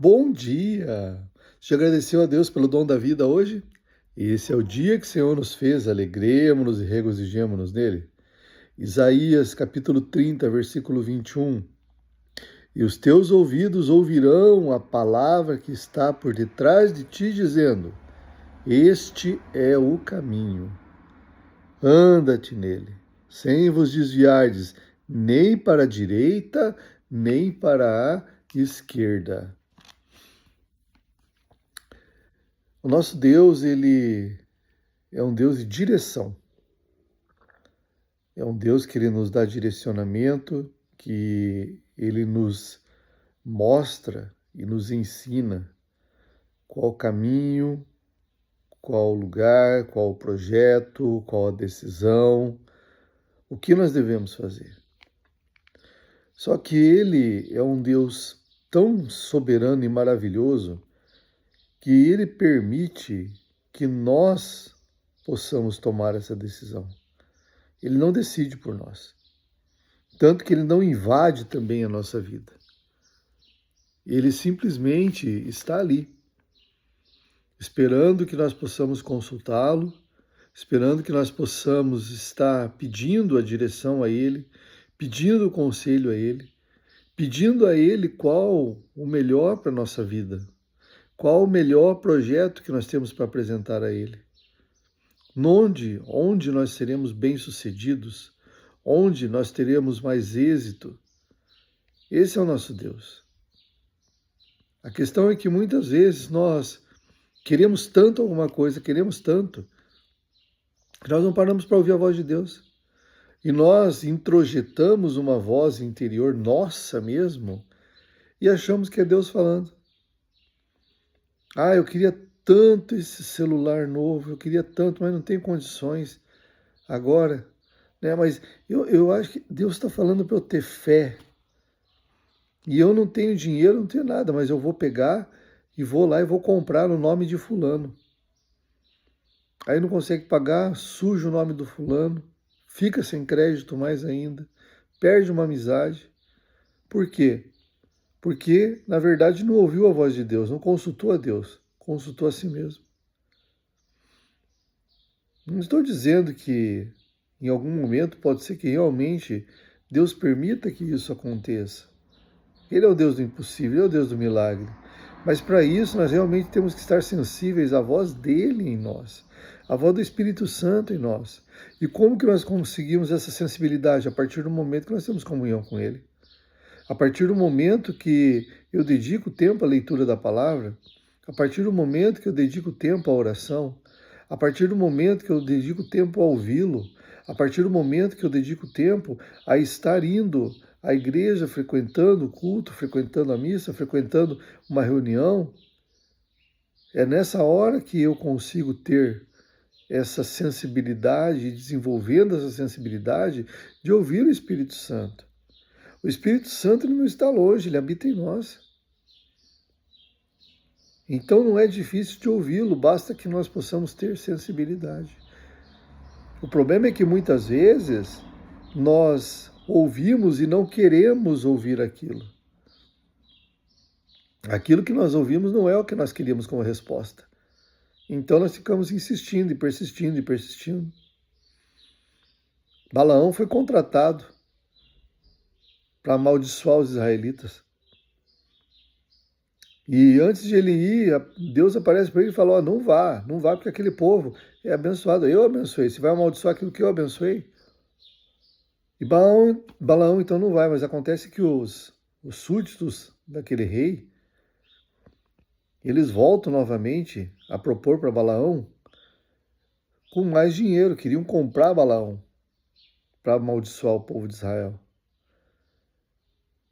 Bom dia! Já agradeceu a Deus pelo dom da vida hoje? Esse é o dia que o Senhor nos fez, alegremos-nos e regozijemo-nos nele. Isaías capítulo 30, versículo 21. E os teus ouvidos ouvirão a palavra que está por detrás de ti, dizendo: Este é o caminho, anda-te nele, sem vos desviardes nem para a direita, nem para a esquerda. O nosso Deus, ele é um Deus de direção. É um Deus que ele nos dá direcionamento, que ele nos mostra e nos ensina qual caminho, qual lugar, qual projeto, qual a decisão, o que nós devemos fazer. Só que ele é um Deus tão soberano e maravilhoso que ele permite que nós possamos tomar essa decisão. Ele não decide por nós. Tanto que ele não invade também a nossa vida. Ele simplesmente está ali, esperando que nós possamos consultá-lo, esperando que nós possamos estar pedindo a direção a ele, pedindo o conselho a ele, pedindo a ele qual o melhor para a nossa vida, qual o melhor projeto que nós temos para apresentar a ele. Onde nós seremos bem-sucedidos, onde nós teremos mais êxito. Esse é o nosso Deus. A questão é que muitas vezes nós queremos tanto alguma coisa, queremos tanto, que nós não paramos para ouvir a voz de Deus. E nós introjetamos uma voz interior nossa mesmo e achamos que é Deus falando. Eu queria tanto esse celular novo, eu queria tanto, mas não tenho condições agora. Mas eu acho que Deus está falando para eu ter fé. E eu não tenho dinheiro, não tenho nada, mas eu vou pegar e vou lá e vou comprar no nome de fulano. Aí não consegue pagar, suja o nome do fulano, fica sem crédito mais ainda, perde uma amizade. Por quê? Porque, na verdade, não ouviu a voz de Deus, não consultou a Deus, consultou a si mesmo. Não estou dizendo que em algum momento pode ser que realmente Deus permita que isso aconteça. Ele é o Deus do impossível, ele é o Deus do milagre. Mas para isso nós realmente temos que estar sensíveis à voz dele em nós, à voz do Espírito Santo em nós. E como que nós conseguimos essa sensibilidade? A partir do momento que nós temos comunhão com ele. A partir do momento que eu dedico tempo à leitura da palavra, a partir do momento que eu dedico tempo à oração, a partir do momento que eu dedico tempo a ouvi-lo, a partir do momento que eu dedico tempo a estar indo à igreja, frequentando o culto, frequentando a missa, frequentando uma reunião, é nessa hora que eu consigo ter essa sensibilidade, desenvolvendo essa sensibilidade de ouvir o Espírito Santo. O Espírito Santo ele não está longe, ele habita em nós. Então não é difícil de ouvi-lo, basta que nós possamos ter sensibilidade. O problema é que muitas vezes nós ouvimos e não queremos ouvir aquilo. Aquilo que nós ouvimos não é o que nós queríamos como resposta. Então nós ficamos insistindo e persistindo e persistindo. Balaão foi contratado para amaldiçoar os israelitas. E antes de ele ir, Deus aparece para ele e fala: não vá, porque aquele povo é abençoado. Eu abençoei. Você vai amaldiçoar aquilo que eu abençoei? E Balaão então não vai, mas acontece que os súditos daquele rei, eles voltam novamente a propor para Balaão com mais dinheiro, queriam comprar Balaão para amaldiçoar o povo de Israel.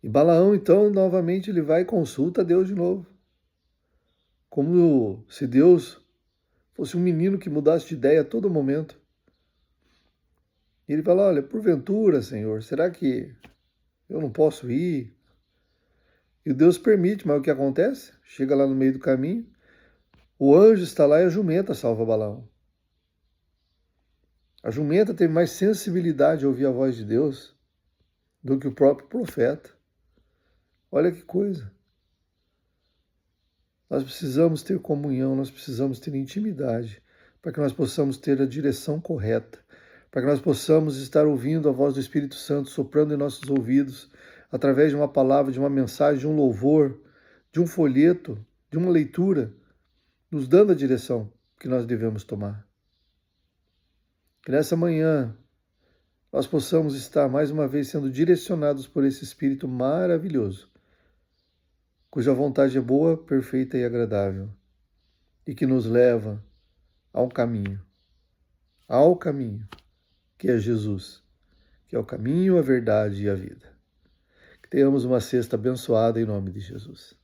E Balaão, então, novamente ele vai e consulta Deus de novo. Como se Deus fosse um menino que mudasse de ideia a todo momento. E ele fala: olha, porventura, Senhor, será que eu não posso ir? E Deus permite, mas o que acontece? Chega lá no meio do caminho, o anjo está lá e a jumenta salva Balaão. A jumenta teve mais sensibilidade a ouvir a voz de Deus do que o próprio profeta. Olha que coisa. Nós precisamos ter comunhão, nós precisamos ter intimidade, para que nós possamos ter a direção correta, para que nós possamos estar ouvindo a voz do Espírito Santo soprando em nossos ouvidos, através de uma palavra, de uma mensagem, de um louvor, de um folheto, de uma leitura, nos dando a direção que nós devemos tomar. Que nessa manhã nós possamos estar mais uma vez sendo direcionados por esse Espírito maravilhoso, cuja vontade é boa, perfeita e agradável, e que nos leva ao caminho, que é Jesus, que é o caminho, a verdade e a vida. Que tenhamos uma sexta abençoada em nome de Jesus.